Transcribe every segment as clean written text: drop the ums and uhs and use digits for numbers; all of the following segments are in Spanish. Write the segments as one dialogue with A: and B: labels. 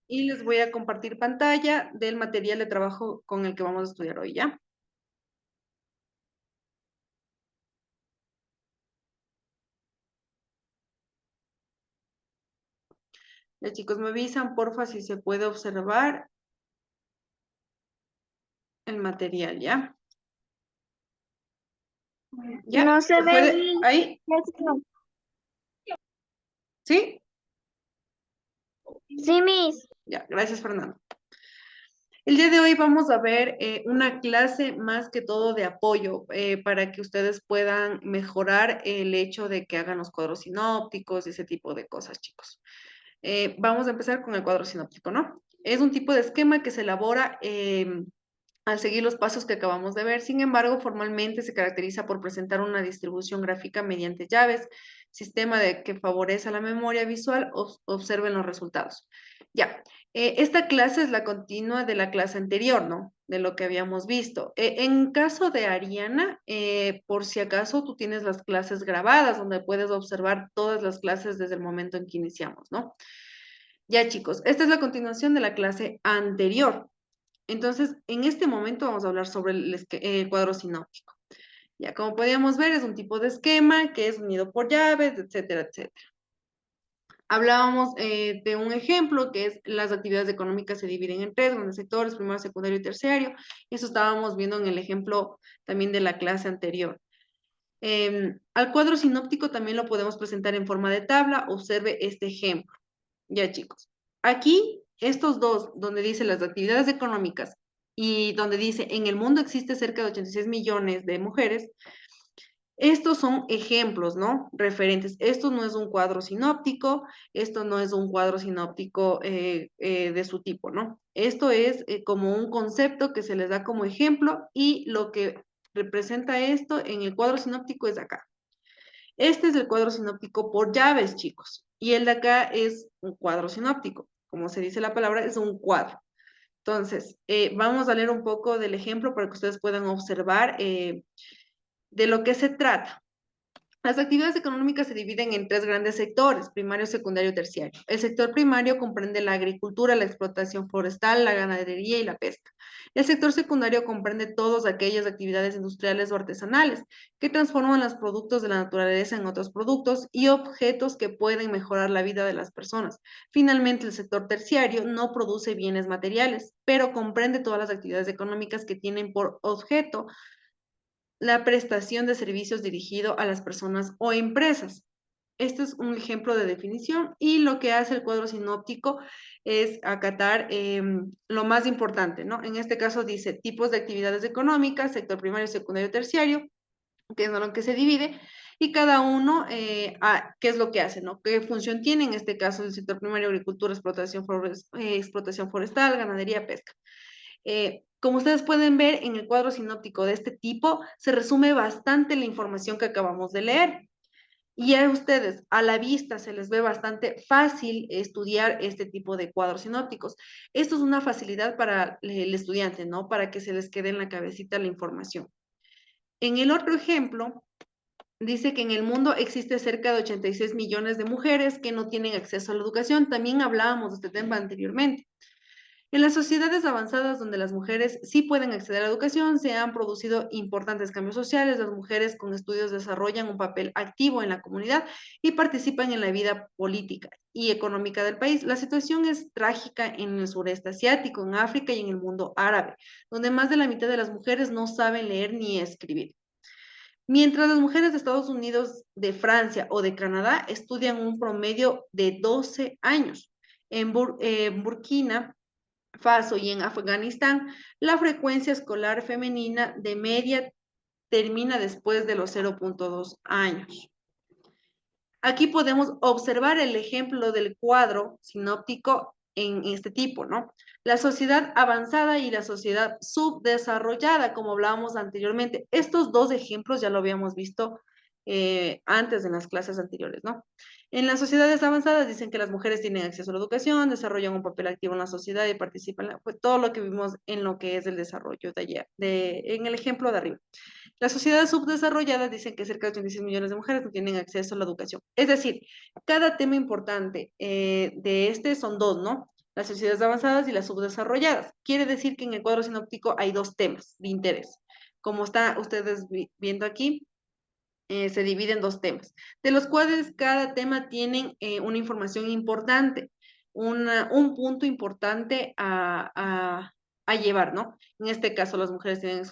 A: y les voy a compartir pantalla del material de trabajo con el que vamos a estudiar hoy, ¿ya? Ya, chicos, me avisan, porfa, si se puede observar el material, ¿ya? ¿Ya?
B: No se
A: ¿Se
B: ve
A: puede?
B: bien.
A: ¿Ahí? ¿Sí?
B: Sí, Miss.
A: Ya, gracias, Fernando. El día de hoy vamos a ver una clase más que todo de apoyo para que ustedes puedan mejorar el hecho de que hagan los cuadros sinópticos y ese tipo de cosas, chicos. Vamos a empezar con el cuadro sinóptico, ¿no? Es un tipo de esquema que se elabora al seguir los pasos que acabamos de ver. Sin embargo, formalmente se caracteriza por presentar una distribución gráfica mediante llaves, sistema de que favorece la memoria visual. Observen los resultados. Ya, esta clase es la continua de la clase anterior, ¿no? De lo que habíamos visto. En caso de Ariana, por si acaso tú tienes las clases grabadas, donde puedes observar todas las clases desde el momento en que iniciamos, ¿no? Ya, chicos, esta es la continuación de la clase anterior. Entonces, en este momento vamos a hablar sobre el cuadro sinóptico. Ya, como podíamos ver, es un tipo de esquema que es unido por llaves, etcétera, etcétera. Hablábamos de un ejemplo que es las actividades económicas se dividen en tres grandes sectores, primario, secundario y terciario. Eso estábamos viendo en el ejemplo también de la clase anterior. Al cuadro sinóptico también lo podemos presentar en forma de tabla. Observe este ejemplo. Ya, chicos. Aquí, estos dos, donde dice las actividades económicas y donde dice en el mundo existe cerca de 86 millones de mujeres, estos son ejemplos, ¿no? Referentes. Esto no es un cuadro sinóptico, esto no es un cuadro sinóptico de su tipo, ¿no? Esto es como un concepto que se les da como ejemplo y lo que representa esto en el cuadro sinóptico es acá. Este es el cuadro sinóptico por llaves, chicos. Y el de acá es un cuadro sinóptico. Como se dice la palabra, es un cuadro. Entonces, vamos a leer un poco del ejemplo para que ustedes puedan observar de lo que se trata. Las actividades económicas se dividen en tres grandes sectores, primario, secundario y terciario. El sector primario comprende la agricultura, la explotación forestal, la ganadería y la pesca. El sector secundario comprende todas aquellas actividades industriales o artesanales que transforman los productos de la naturaleza en otros productos y objetos que pueden mejorar la vida de las personas. Finalmente, el sector terciario no produce bienes materiales, pero comprende todas las actividades económicas que tienen por objeto la prestación de servicios dirigido a las personas o empresas. Este es un ejemplo de definición y lo que hace el cuadro sinóptico es acatar lo más importante, ¿no? En este caso dice tipos de actividades económicas, sector primario, secundario, terciario, que es lo que se divide, y cada uno, qué es lo que hace, ¿no? ¿Qué función tiene? En este caso, el sector primario, agricultura, explotación forestal, ganadería, pesca. Como ustedes pueden ver en el cuadro sinóptico de este tipo, se resume bastante la información que acabamos de leer. Y a ustedes, a la vista, se les ve bastante fácil estudiar este tipo de cuadros sinópticos. Esto es una facilidad para el estudiante, ¿no? Para que se les quede en la cabecita la información. En el otro ejemplo, dice que en el mundo existe cerca de 86 millones de mujeres que no tienen acceso a la educación. También hablábamos de este tema anteriormente. En las sociedades avanzadas donde las mujeres sí pueden acceder a la educación, se han producido importantes cambios sociales. Las mujeres con estudios desarrollan un papel activo en la comunidad y participan en la vida política y económica del país. La situación es trágica en el sureste asiático, en África y en el mundo árabe, donde más de la mitad de las mujeres no saben leer ni escribir. Mientras las mujeres de Estados Unidos, de Francia o de Canadá estudian un promedio de 12 años. En Burkina Faso y en Afganistán, la frecuencia escolar femenina de media termina después de los 0,2 años. Aquí podemos observar el ejemplo del cuadro sinóptico en este tipo, ¿no? La sociedad avanzada y la sociedad subdesarrollada, como hablábamos anteriormente. Estos dos ejemplos ya lo habíamos visto antes en las clases anteriores, ¿no? En las sociedades avanzadas dicen que las mujeres tienen acceso a la educación, desarrollan un papel activo en la sociedad y participan en pues, todo lo que vimos en lo que es el desarrollo de ayer, en el ejemplo de arriba. Las sociedades subdesarrolladas dicen que cerca de 86 millones de mujeres no tienen acceso a la educación. Es decir, cada tema importante de este son dos, ¿no? las sociedades avanzadas y las subdesarrolladas. Quiere decir que en el cuadro sinóptico hay dos temas de interés. Como está ustedes viendo aquí, se divide en dos temas, de los cuales cada tema tiene una información importante, un punto importante a llevar, ¿no? En este caso, las mujeres tienen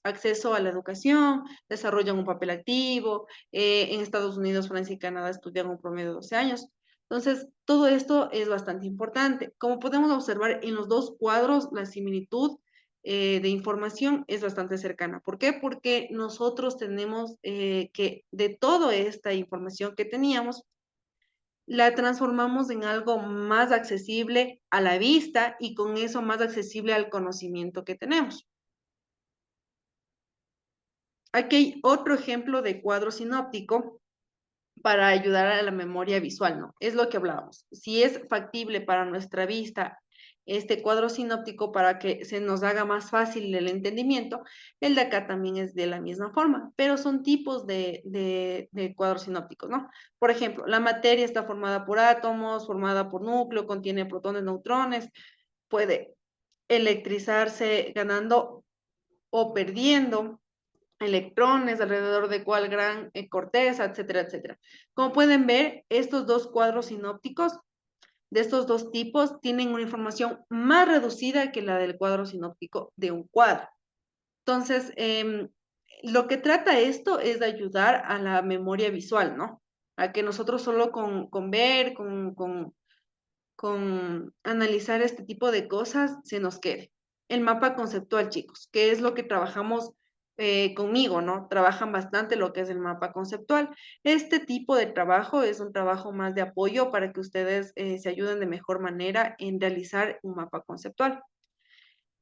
A: acceso a la educación, desarrollan un papel activo, en Estados Unidos, Francia y Canadá estudian un promedio de 12 años. Entonces, todo esto es bastante importante. Como podemos observar en los dos cuadros, la similitud de información es bastante cercana. ¿Por qué? Porque nosotros tenemos que de toda esta información que teníamos, la transformamos en algo más accesible a la vista y con eso más accesible al conocimiento que tenemos. Aquí hay otro ejemplo de cuadro sinóptico para ayudar a la memoria visual, ¿no? Es lo que hablábamos. Si es factible para nuestra vista este cuadro sinóptico para que se nos haga más fácil el entendimiento, el de acá también es de la misma forma, pero son tipos de cuadros sinópticos, ¿no? Por ejemplo, la materia está formada por átomos, formada por núcleo, contiene protones, neutrones, puede electrizarse ganando o perdiendo electrones, alrededor de cuál gran corteza, etcétera, etcétera. Como pueden ver, estos dos cuadros sinópticos de estos dos tipos tienen una información más reducida que la del cuadro sinóptico de un cuadro. Entonces, lo que trata esto es de ayudar a la memoria visual, ¿no? A que nosotros solo con ver, con analizar este tipo de cosas se nos quede. El mapa conceptual, chicos, que es lo que trabajamos conmigo, ¿no? Trabajan bastante lo que es el mapa conceptual. Este tipo de trabajo es un trabajo más de apoyo para que ustedes se ayuden de mejor manera en realizar un mapa conceptual.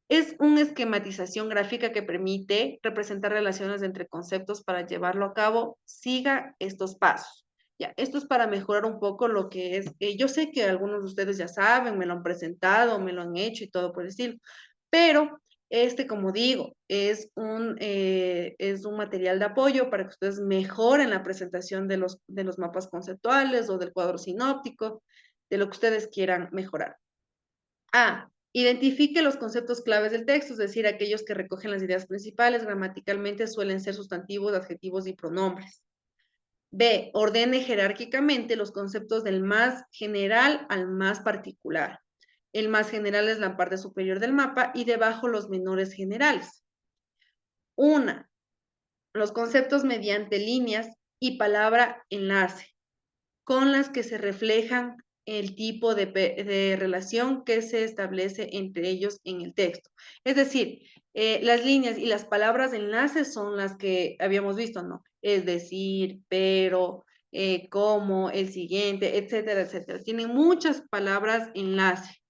A: Es una esquematización gráfica que permite representar relaciones entre conceptos para llevarlo a cabo. Siga estos pasos. Ya, esto es para mejorar un poco lo que es, yo sé que algunos de ustedes ya saben, me lo han presentado, me lo han hecho y todo por el estilo, pero como digo, es un material de apoyo para que ustedes mejoren la presentación de los mapas conceptuales o del cuadro sinóptico, de lo que ustedes quieran mejorar. A. Identifique los conceptos claves del texto, es decir, aquellos que recogen las ideas principales, gramaticalmente suelen ser sustantivos, adjetivos y pronombres. B. Ordene jerárquicamente los conceptos del más general al más particular. El más general es la parte superior del mapa y debajo los menores generales. Una, los conceptos mediante líneas y palabra enlace, con las que se reflejan el tipo de relación que se establece entre ellos en el texto. Es decir, las líneas y las palabras de enlace son las que habíamos visto, ¿no? Es decir, pero, como, el siguiente, etcétera, etcétera. Tienen muchas palabras enlace.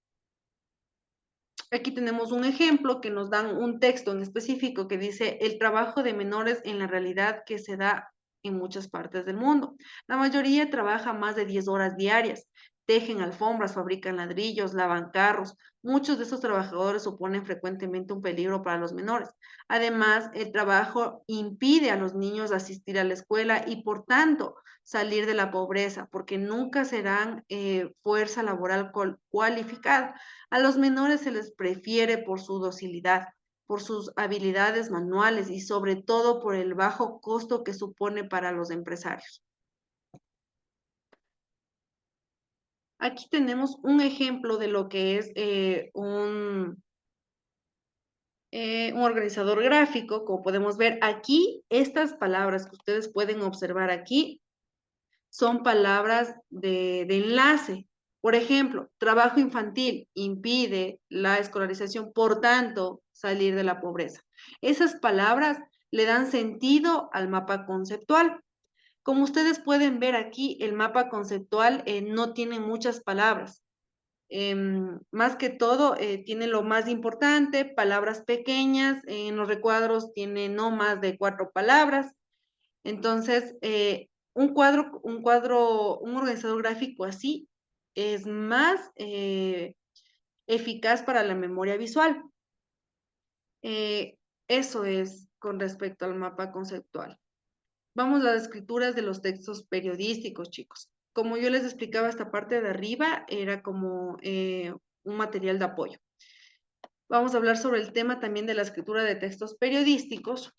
A: Aquí tenemos un ejemplo que nos dan un texto en específico que dice el trabajo de menores en la realidad que se da en muchas partes del mundo. La mayoría trabaja más de 10 horas diarias, tejen alfombras, fabrican ladrillos, lavan carros. Muchos de esos trabajadores suponen frecuentemente un peligro para los menores. Además, el trabajo impide a los niños asistir a la escuela y por tanto salir de la pobreza, porque nunca serán fuerza laboral cualificada. A los menores se les prefiere por su docilidad, por sus habilidades manuales y sobre todo por el bajo costo que supone para los empresarios. Aquí tenemos un ejemplo de lo que es un organizador gráfico. Como podemos ver aquí, estas palabras que ustedes pueden observar aquí son palabras de enlace. Por ejemplo, trabajo infantil impide la escolarización, por tanto, salir de la pobreza. Esas palabras le dan sentido al mapa conceptual. Como ustedes pueden ver aquí, el mapa conceptual no tiene muchas palabras. Más que todo, tiene lo más importante, palabras pequeñas, en los recuadros tiene no más de 4 palabras. Entonces, un organizador gráfico así es más eficaz para la memoria visual. Eso es con respecto al mapa conceptual. Vamos a las escrituras de los textos periodísticos, chicos. como yo les explicaba, esta parte de arriba era como un material de apoyo. Vamos a hablar sobre el tema también de la escritura de textos periodísticos.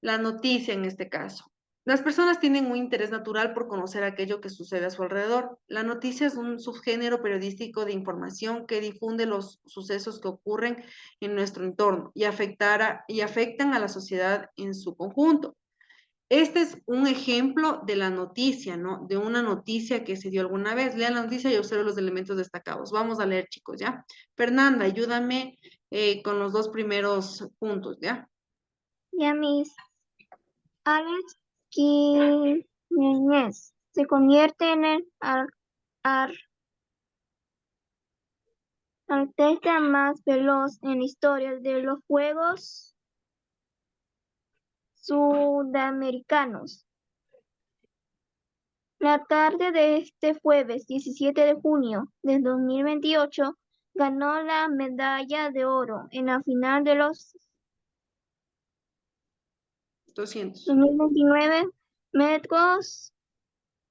A: La noticia en este caso. Las personas tienen un interés natural por conocer aquello que sucede a su alrededor. La noticia es un subgénero periodístico de información que difunde los sucesos que ocurren en nuestro entorno y afectan a la sociedad en su conjunto. Este es un ejemplo de la noticia, ¿no? De una noticia que se dio alguna vez. Lean la noticia y observen los elementos destacados. Vamos a leer, chicos, ¿ya? Fernanda, ayúdame con los dos primeros puntos, ¿ya?
B: Ya mis Alex Quiñones se convierte en el artista más veloz en la historia de los Juegos Sudamericanos. La tarde de este jueves 17 de junio de 2028 ganó la medalla de oro en la final de los
A: 200.
B: 2029 metros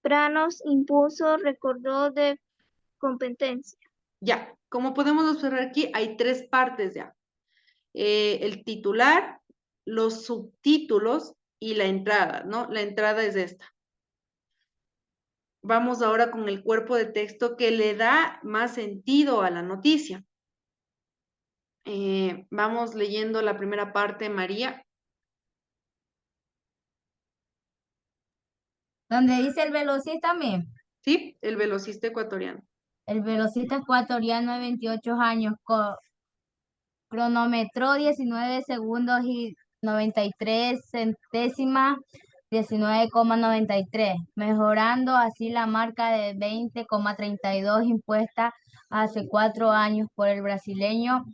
B: planos impuso récord de competencia.
A: Ya, como podemos observar aquí, hay tres partes ya. El titular, los subtítulos y la entrada, ¿no? La entrada es esta. Vamos ahora con el cuerpo de texto que le da más sentido a la noticia. Vamos leyendo la primera parte, María.
C: Donde dice el velocista, me.
A: Sí, el velocista ecuatoriano.
C: El velocista ecuatoriano de 28 años cronometró 19 segundos y 93 centésimas, 19,93, mejorando así la marca de 20,32 impuesta hace 4 años por el brasileño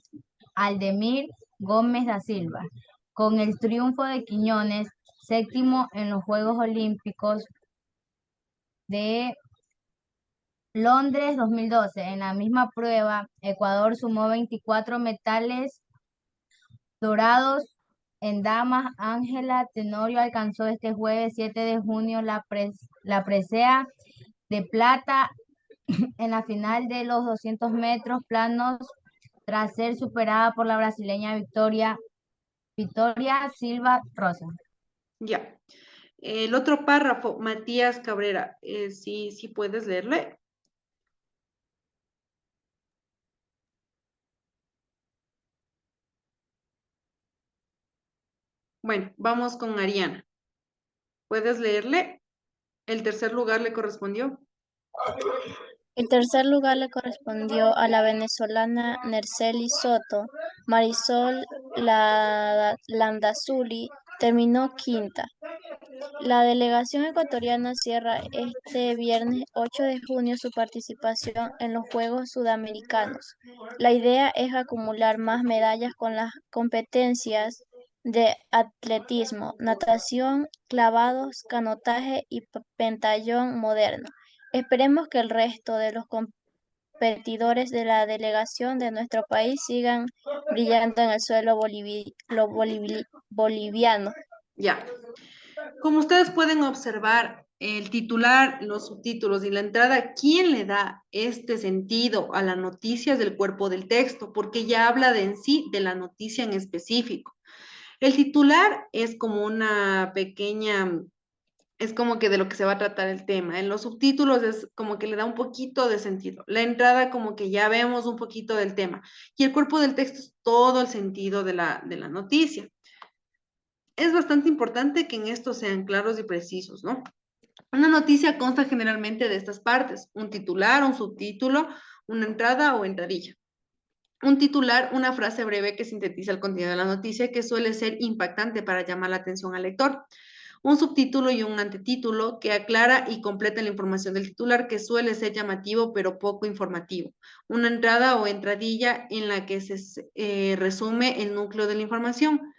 C: Aldemir Gómez da Silva. Con el triunfo de Quiñones, séptimo en los Juegos Olímpicos de Londres 2012. En la misma prueba, Ecuador sumó 24 metales dorados en damas. Ángela Tenorio alcanzó este jueves 7 de junio la presea de plata en la final de los 200 metros planos tras ser superada por la brasileña Victoria Silva Rosa.
A: Ya. El otro párrafo, Matías Cabrera, sí puedes leerle. Bueno, vamos con Ariana. ¿Puedes leerle? El tercer lugar le correspondió.
B: El tercer lugar le correspondió a la venezolana Nerceli Soto. Marisol Landazuri terminó quinta. La delegación ecuatoriana cierra este viernes 8 de junio su participación en los Juegos Sudamericanos. La idea es acumular más medallas con las competencias de atletismo, natación, clavados, canotaje y pentatlón moderno. Esperemos que el resto de los competidores de la delegación de nuestro país sigan brillando en el suelo boliviano.
A: Ya. Como ustedes pueden observar, el titular, los subtítulos y la entrada, ¿quién le da este sentido a la noticia del cuerpo del texto? Porque ya habla de en sí de la noticia en específico. El titular es como una pequeña, es como que de lo que se va a tratar el tema. En los subtítulos es como que le da un poquito de sentido. La entrada como que ya vemos un poquito del tema. Y el cuerpo del texto es todo el sentido de la noticia. Es bastante importante que en esto sean claros y precisos, ¿no? Una noticia consta generalmente de estas partes: un titular, un subtítulo, una entrada o entradilla. Un titular, una frase breve que sintetiza el contenido de la noticia, que suele ser impactante para llamar la atención al lector. Un subtítulo y un antetítulo que aclara y completa la información del titular, que suele ser llamativo pero poco informativo. Una entrada o entradilla en la que se resume el núcleo de la información.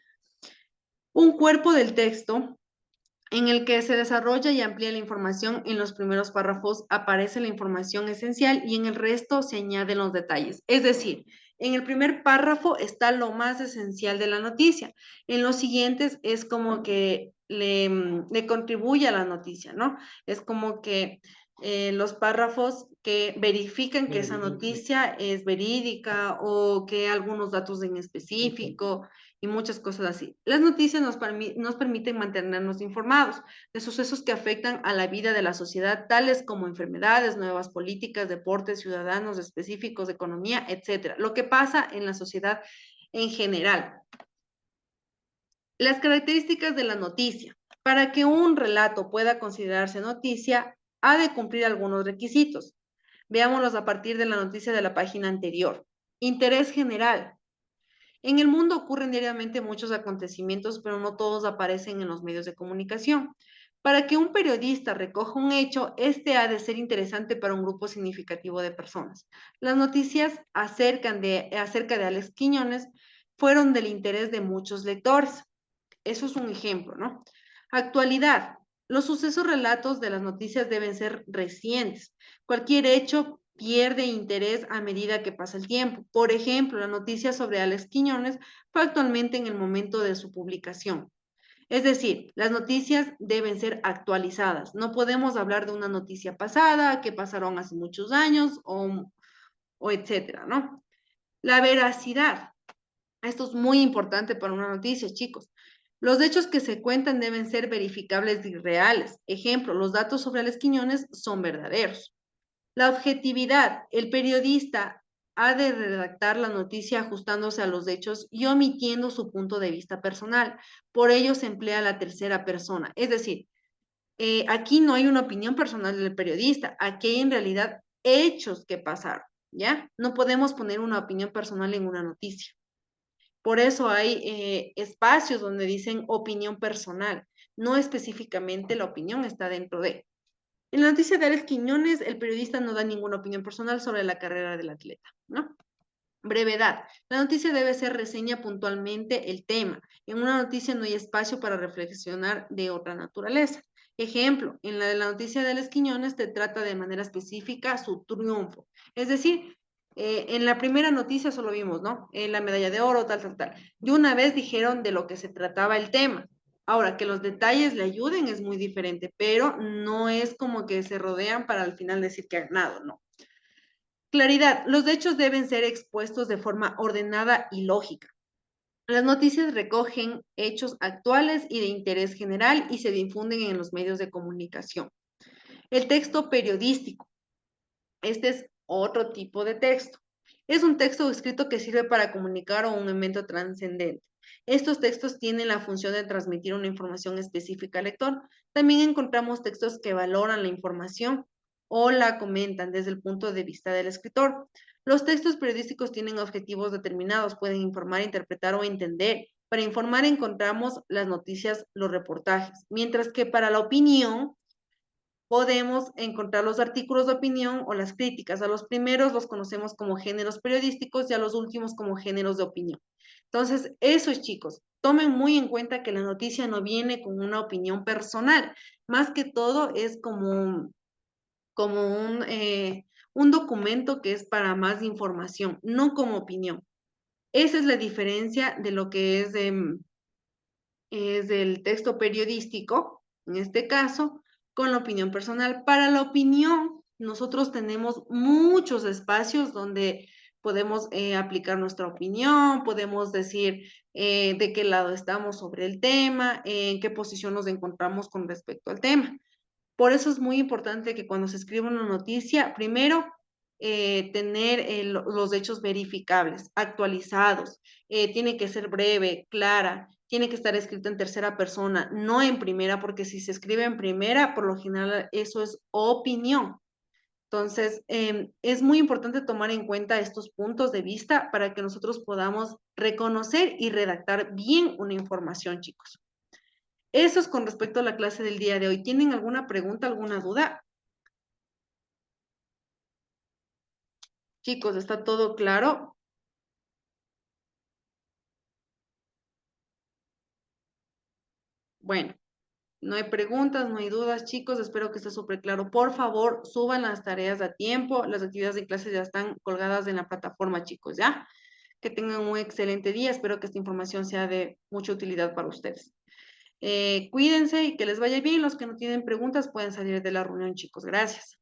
A: Un cuerpo del texto en el que se desarrolla y amplía la información. En los primeros párrafos aparece la información esencial y en el resto se añaden los detalles. Es decir, En el primer párrafo está lo más esencial de la noticia. En los siguientes es como que le contribuye a la noticia, ¿no? Es como que los párrafos que verifican que esa noticia es verídica o que algunos datos en específico y muchas cosas así. Las noticias nos permiten mantenernos informados de sucesos que afectan a la vida de la sociedad, tales como enfermedades, nuevas políticas, deportes, ciudadanos específicos, economía, etcétera. Lo que pasa en la sociedad en general. Las características de la noticia. Para que un relato pueda considerarse noticia, ha de cumplir algunos requisitos. Veámoslos a partir de la noticia de la página anterior. Interés general. En el mundo ocurren diariamente muchos acontecimientos, pero no todos aparecen en los medios de comunicación. Para que un periodista recoja un hecho, este ha de ser interesante para un grupo significativo de personas. Las noticias acerca de Alex Quiñones fueron del interés de muchos lectores. Eso es un ejemplo, ¿no? Actualidad. Los sucesos relatos de las noticias deben ser recientes. Cualquier hecho pierde interés a medida que pasa el tiempo. Por ejemplo, la noticia sobre Alex Quiñones fue actualmente en el momento de su publicación. Es decir, las noticias deben ser actualizadas. No podemos hablar de una noticia pasada, que pasaron hace muchos años o etcétera, ¿no? La veracidad. Esto es muy importante para una noticia, chicos. Los hechos que se cuentan deben ser verificables y reales. Ejemplo, los datos sobre Alex Quiñones son verdaderos. La objetividad. El periodista ha de redactar la noticia ajustándose a los hechos y omitiendo su punto de vista personal. Por ello se emplea la tercera persona. Es decir, aquí no hay una opinión personal del periodista, aquí hay en realidad hechos que pasaron, ¿ya? No podemos poner una opinión personal en una noticia. Por eso hay espacios donde dicen opinión personal, no específicamente la opinión está dentro de. En la noticia de Alex Quiñones, el periodista no da ninguna opinión personal sobre la carrera del atleta, ¿no? Brevedad. La noticia debe ser reseña puntualmente el tema. En una noticia no hay espacio para reflexionar de otra naturaleza. Ejemplo, en la de la noticia de Alex Quiñones te trata de manera específica su triunfo. Es decir, en la primera noticia solo vimos, ¿no? La medalla de oro, tal, tal, tal. De una vez dijeron de lo que se trataba el tema. Ahora, que los detalles le ayuden es muy diferente, pero no es como que se rodean para al final decir que ha ganado, no. Claridad. Los hechos deben ser expuestos de forma ordenada y lógica. Las noticias recogen hechos actuales y de interés general y se difunden en los medios de comunicación. El texto periodístico. Este es otro tipo de texto. Es un texto escrito que sirve para comunicar un evento trascendente. Estos textos tienen la función de transmitir una información específica al lector. También encontramos textos que valoran la información o la comentan desde el punto de vista del escritor. Los textos periodísticos tienen objetivos determinados, pueden informar, interpretar o entender. Para informar encontramos las noticias, los reportajes, mientras que para la opinión podemos encontrar los artículos de opinión o las críticas. A los primeros los conocemos como géneros periodísticos y a los últimos como géneros de opinión. Entonces, eso es, chicos. Tomen muy en cuenta que la noticia no viene con una opinión personal. Más que todo es como un documento que es para más información, no como opinión. Esa es la diferencia de lo que es del texto periodístico, en este caso, con la opinión personal. Para la opinión, nosotros tenemos muchos espacios donde podemos aplicar nuestra opinión, podemos decir de qué lado estamos sobre el tema, en qué posición nos encontramos con respecto al tema. Por eso es muy importante que cuando se escriba una noticia, primero tener los hechos verificables, actualizados, tiene que ser breve, clara, tiene que estar escrita en tercera persona, no en primera, porque si se escribe en primera, por lo general eso es opinión. Entonces, es muy importante tomar en cuenta estos puntos de vista para que nosotros podamos reconocer y redactar bien una información, chicos. Eso es con respecto a la clase del día de hoy. ¿Tienen alguna pregunta, alguna duda? Chicos, ¿está todo claro? Bueno, no hay preguntas, no hay dudas, chicos. Espero que esté súper claro. Por favor, suban las tareas a tiempo. Las actividades de clase ya están colgadas en la plataforma, chicos, ¿ya? Que tengan un excelente día. Espero que esta información sea de mucha utilidad para ustedes. Cuídense y que les vaya bien. Los que no tienen preguntas pueden salir de la reunión, chicos. Gracias.